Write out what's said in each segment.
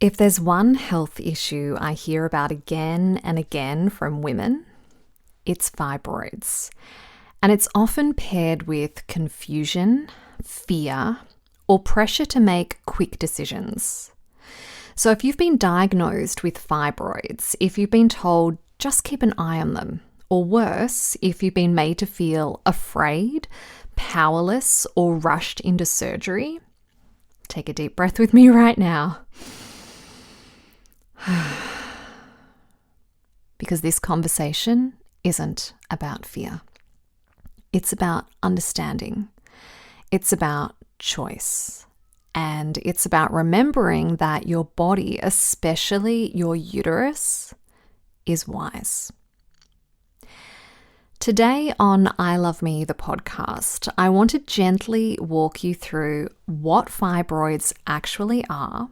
If there's one health issue I hear about again and again from women, it's fibroids. And it's often paired with confusion, fear, or pressure to make quick decisions. So if you've been diagnosed with fibroids, if you've been told just keep an eye on them, or worse, if you've been made to feel afraid, powerless, or rushed into surgery, take a deep breath with me right now. Because this conversation isn't about fear. It's about understanding. It's about choice. And it's about remembering that your body, especially your uterus, is wise. Today on I Love Me, the podcast, I want to gently walk you through what fibroids actually are,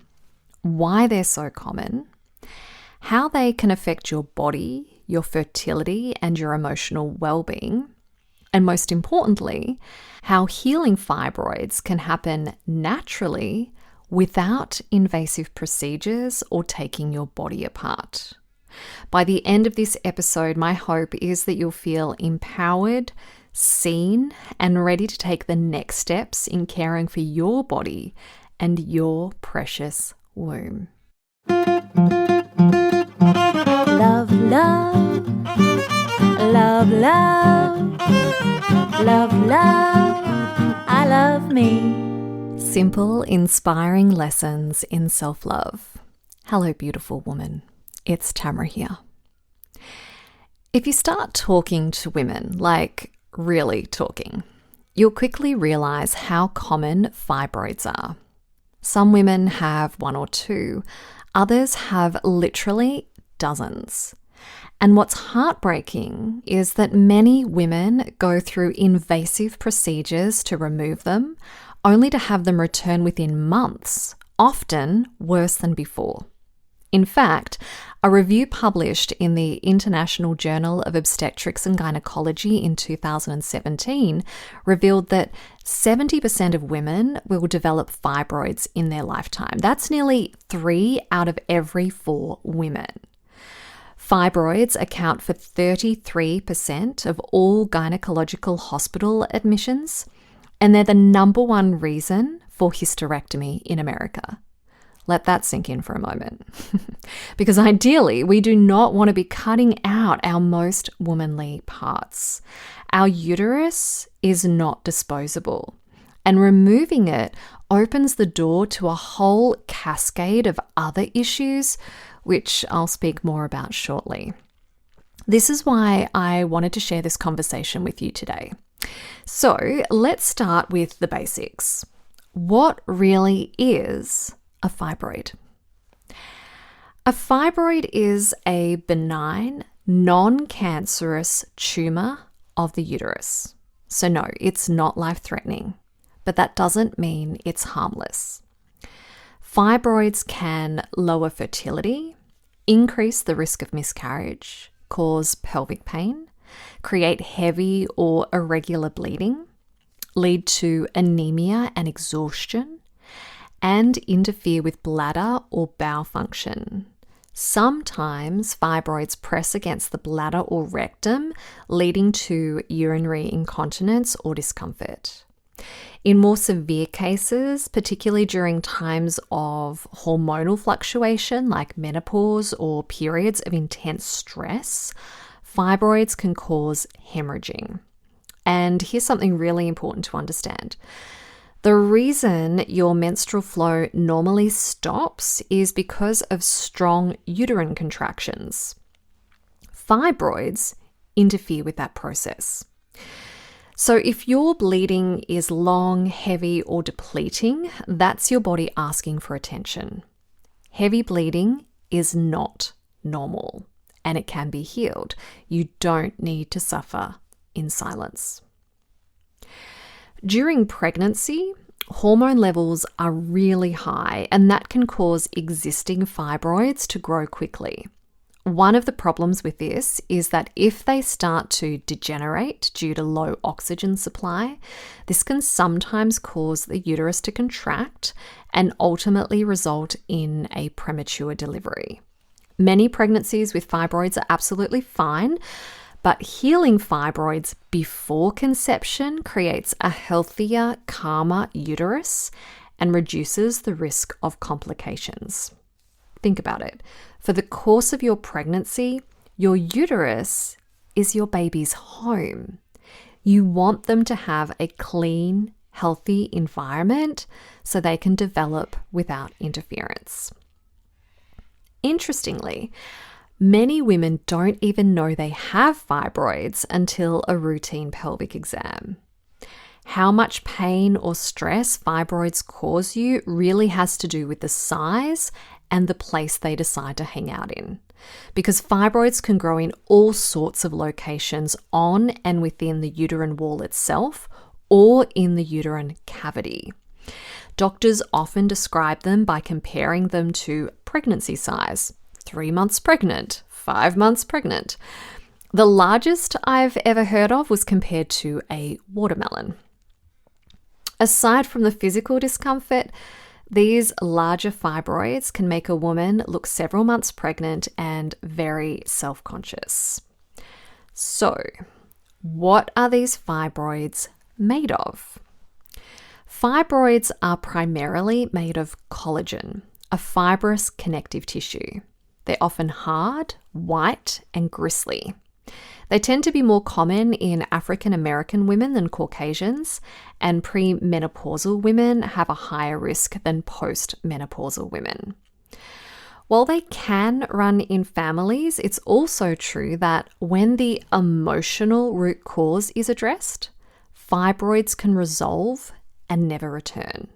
why they're so common, how they can affect your body, your fertility, and your emotional well-being, and most importantly, how healing fibroids can happen naturally without invasive procedures or taking your body apart. By the end of this episode, my hope is that you'll feel empowered, seen, and ready to take the next steps in caring for your body and your precious womb. Love, love, love, love, love, love, I love me. Simple, inspiring lessons in self-love. Hello, beautiful woman. It's Tamara here. If you start talking to women, like really talking, you'll quickly realize how common fibroids are. Some women have one or two, others have literally dozens. And what's heartbreaking is that many women go through invasive procedures to remove them, only to have them return within months, often worse than before. In fact, a review published in the International Journal of Obstetrics and Gynecology in 2017 revealed that 70% of women will develop fibroids in their lifetime. That's nearly 3 out of every 4 women. Fibroids account for 33% of all gynecological hospital admissions, and they're the number one reason for hysterectomy in America. Let that sink in for a moment. Because ideally, we do not want to be cutting out our most womanly parts. Our uterus is not disposable, and removing it opens the door to a whole cascade of other issues, which I'll speak more about shortly. This is why I wanted to share this conversation with you today. So let's start with the basics. What really is a fibroid? A fibroid is a benign, non-cancerous tumor of the uterus. So no, it's not life-threatening, but that doesn't mean it's harmless. Fibroids can lower fertility, increase the risk of miscarriage, cause pelvic pain, create heavy or irregular bleeding, lead to anemia and exhaustion, and interfere with bladder or bowel function. Sometimes fibroids press against the bladder or rectum, leading to urinary incontinence or discomfort. In more severe cases, particularly during times of hormonal fluctuation like menopause or periods of intense stress, fibroids can cause hemorrhaging. And here's something really important to understand. The reason your menstrual flow normally stops is because of strong uterine contractions. Fibroids interfere with that process. So if your bleeding is long, heavy, or depleting, that's your body asking for attention. Heavy bleeding is not normal, and it can be healed. You don't need to suffer in silence. During pregnancy, hormone levels are really high, and that can cause existing fibroids to grow quickly. One of the problems with this is that if they start to degenerate due to low oxygen supply, this can sometimes cause the uterus to contract and ultimately result in a premature delivery. Many pregnancies with fibroids are absolutely fine, but healing fibroids before conception creates a healthier, calmer uterus and reduces the risk of complications. Think about it. For the course of your pregnancy, your uterus is your baby's home. You want them to have a clean, healthy environment so they can develop without interference. Interestingly, many women don't even know they have fibroids until a routine pelvic exam. How much pain or stress fibroids cause you really has to do with the size and the place they decide to hang out in. Because fibroids can grow in all sorts of locations on and within the uterine wall itself or in the uterine cavity. Doctors often describe them by comparing them to pregnancy size. 3 months pregnant, 5 months pregnant. The largest I've ever heard of was compared to a watermelon. Aside from the physical discomfort, these larger fibroids can make a woman look several months pregnant and very self-conscious. So, what are these fibroids made of? Fibroids are primarily made of collagen, a fibrous connective tissue. They're often hard, white, and gristly. They tend to be more common in African American women than Caucasians, and premenopausal women have a higher risk than postmenopausal women. While they can run in families, it's also true that when the emotional root cause is addressed, fibroids can resolve and never return.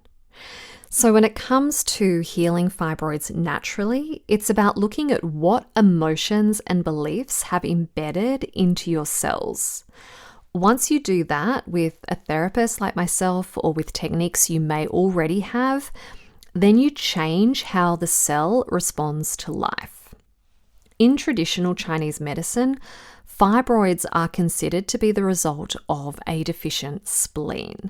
So when it comes to healing fibroids naturally, it's about looking at what emotions and beliefs have embedded into your cells. Once you do that with a therapist like myself or with techniques you may already have, then you change how the cell responds to life. In traditional Chinese medicine, fibroids are considered to be the result of a deficient spleen.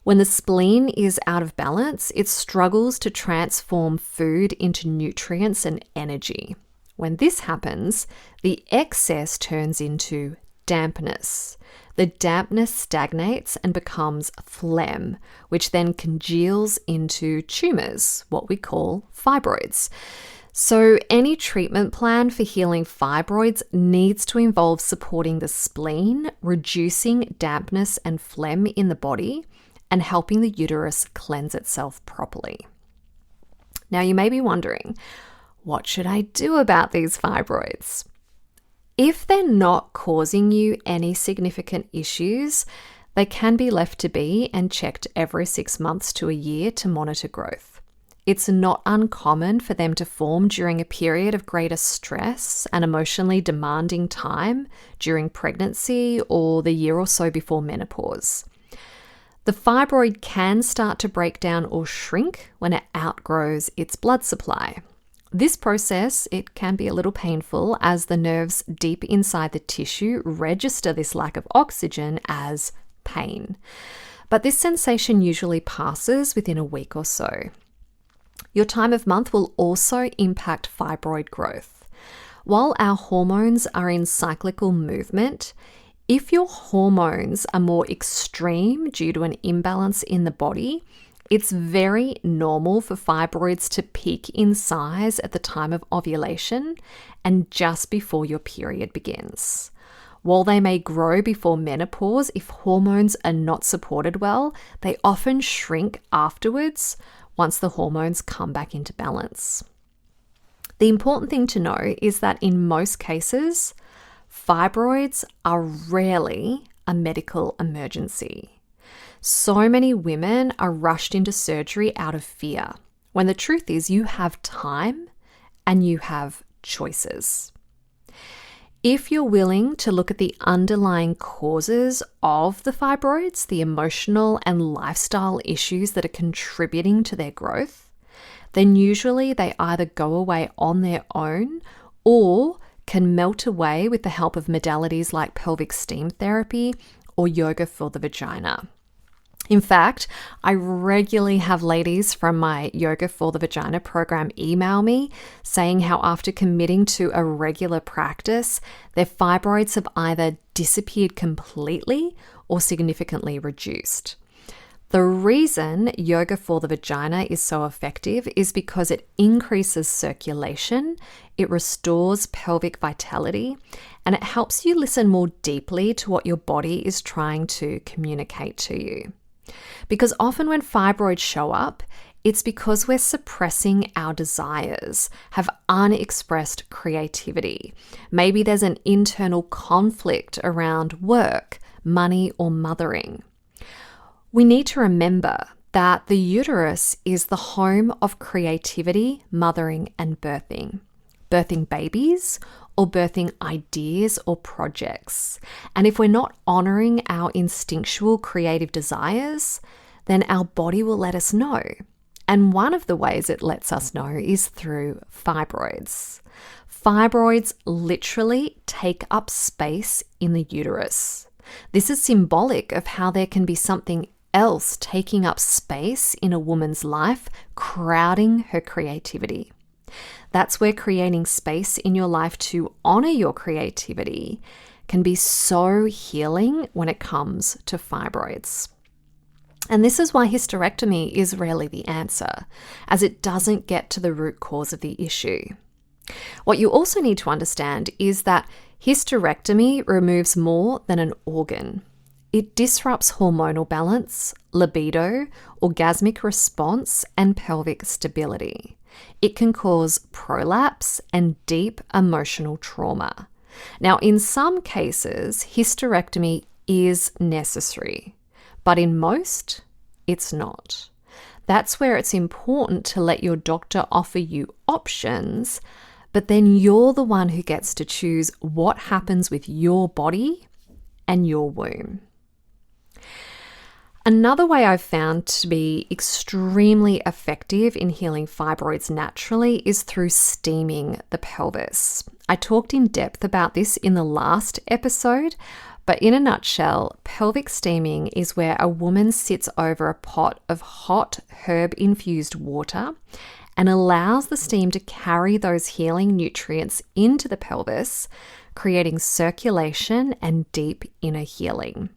When the spleen is out of balance, it struggles to transform food into nutrients and energy. When this happens, the excess turns into dampness. The dampness stagnates and becomes phlegm, which then congeals into tumors, what we call fibroids. So any treatment plan for healing fibroids needs to involve supporting the spleen, reducing dampness and phlegm in the body, and helping the uterus cleanse itself properly. Now you may be wondering, what should I do about these fibroids? If they're not causing you any significant issues, they can be left to be and checked every 6 months to a year to monitor growth. It's not uncommon for them to form during a period of greater stress and emotionally demanding time during pregnancy or the year or so before menopause. The fibroid can start to break down or shrink when it outgrows its blood supply. This process, it can be a little painful as the nerves deep inside the tissue register this lack of oxygen as pain. But this sensation usually passes within a week or so. Your time of month will also impact fibroid growth. While our hormones are in cyclical movement, if your hormones are more extreme due to an imbalance in the body, it's very normal for fibroids to peak in size at the time of ovulation and just before your period begins. While they may grow before menopause, if hormones are not supported well, they often shrink afterwards once the hormones come back into balance. The important thing to know is that in most cases, fibroids are rarely a medical emergency. So many women are rushed into surgery out of fear, when the truth is you have time and you have choices. If you're willing to look at the underlying causes of the fibroids, the emotional and lifestyle issues that are contributing to their growth, then usually they either go away on their own or can melt away with the help of modalities like pelvic steam therapy or yoga for the vagina. In fact, I regularly have ladies from my Yoga for the Vagina program email me saying how after committing to a regular practice, their fibroids have either disappeared completely or significantly reduced. The reason Yoga for the Vagina is so effective is because it increases circulation, it restores pelvic vitality, and it helps you listen more deeply to what your body is trying to communicate to you. Because often when fibroids show up, it's because we're suppressing our desires, have unexpressed creativity. Maybe there's an internal conflict around work, money, or mothering. We need to remember that the uterus is the home of creativity, mothering, and birthing. Birthing babies or birthing ideas or projects. And if we're not honoring our instinctual creative desires, then our body will let us know. And one of the ways it lets us know is through fibroids. Fibroids literally take up space in the uterus. This is symbolic of how there can be something else taking up space in a woman's life, crowding her creativity. That's where creating space in your life to honor your creativity can be so healing when it comes to fibroids. And this is why hysterectomy is rarely the answer, as it doesn't get to the root cause of the issue. What you also need to understand is that hysterectomy removes more than an organ. It disrupts hormonal balance, libido, orgasmic response, and pelvic stability. It can cause prolapse and deep emotional trauma. Now, in some cases, hysterectomy is necessary, but in most, it's not. That's where it's important to let your doctor offer you options, but then you're the one who gets to choose what happens with your body and your womb. Another way I've found to be extremely effective in healing fibroids naturally is through steaming the pelvis. I talked in depth about this in the last episode, but in a nutshell, pelvic steaming is where a woman sits over a pot of hot herb-infused water and allows the steam to carry those healing nutrients into the pelvis, creating circulation and deep inner healing.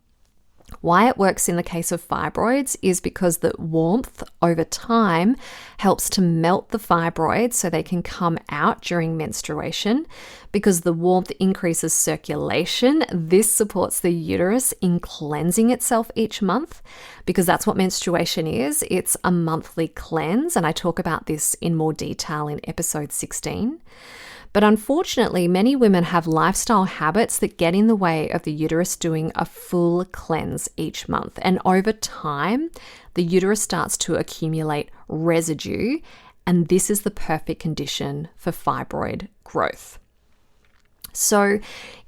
Why it works in the case of fibroids is because the warmth over time helps to melt the fibroids so they can come out during menstruation. Because the warmth increases circulation, this supports the uterus in cleansing itself each month, because that's what menstruation is. It's a monthly cleanse, and I talk about this in more detail in episode 16. But unfortunately, many women have lifestyle habits that get in the way of the uterus doing a full cleanse each month. And over time, the uterus starts to accumulate residue, and this is the perfect condition for fibroid growth. So,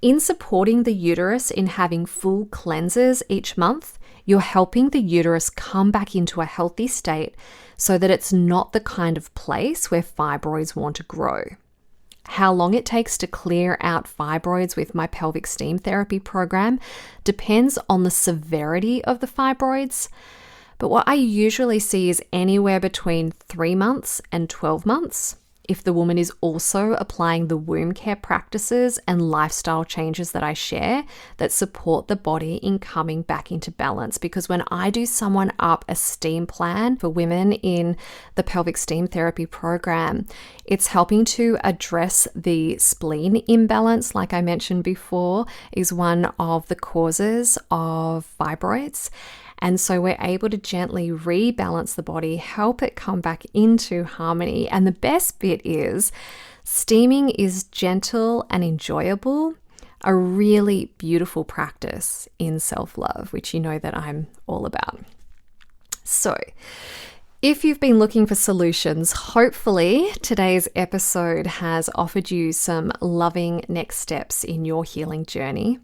in supporting the uterus in having full cleanses each month, you're helping the uterus come back into a healthy state so that it's not the kind of place where fibroids want to grow. How long it takes to clear out fibroids with my pelvic steam therapy program depends on the severity of the fibroids, but what I usually see is anywhere between 3 months and 12 months. If the woman is also applying the womb care practices and lifestyle changes that I share that support the body in coming back into balance. Because when I do someone up a steam plan for women in the pelvic steam therapy program, it's helping to address the spleen imbalance, like I mentioned before, is one of the causes of fibroids. And so we're able to gently rebalance the body, help it come back into harmony. And the best bit is steaming is gentle and enjoyable, a really beautiful practice in self-love, which you know that I'm all about. So if you've been looking for solutions, hopefully today's episode has offered you some loving next steps in your healing journey.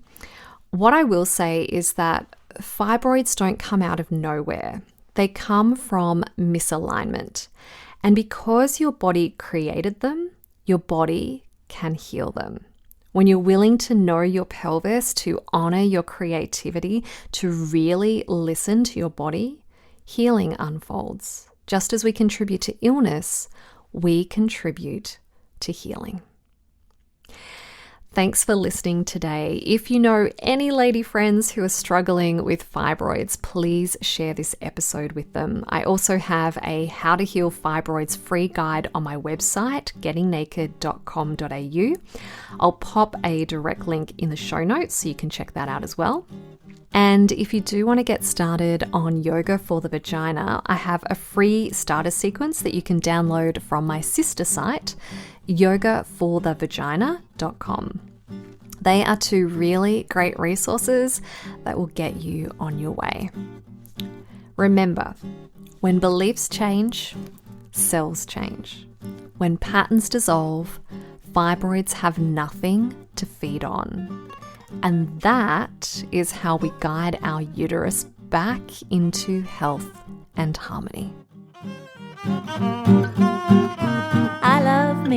What I will say is that fibroids don't come out of nowhere. They come from misalignment. And because your body created them, your body can heal them. When you're willing to know your pelvis, to honor your creativity, to really listen to your body, healing unfolds. Just as we contribute to illness, we contribute to healing. Thanks for listening today. If you know any lady friends who are struggling with fibroids, please share this episode with them. I also have a How to Heal Fibroids free guide on my website, gettingnaked.com.au. I'll pop a direct link in the show notes so you can check that out as well. And if you do want to get started on yoga for the vagina, I have a free starter sequence that you can download from my sister site, yogaforthevagina.com. They are two really great resources that will get you on your way. Remember, when beliefs change, cells change. When patterns dissolve, fibroids have nothing to feed on. And that is how we guide our uterus back into health and harmony. I love me.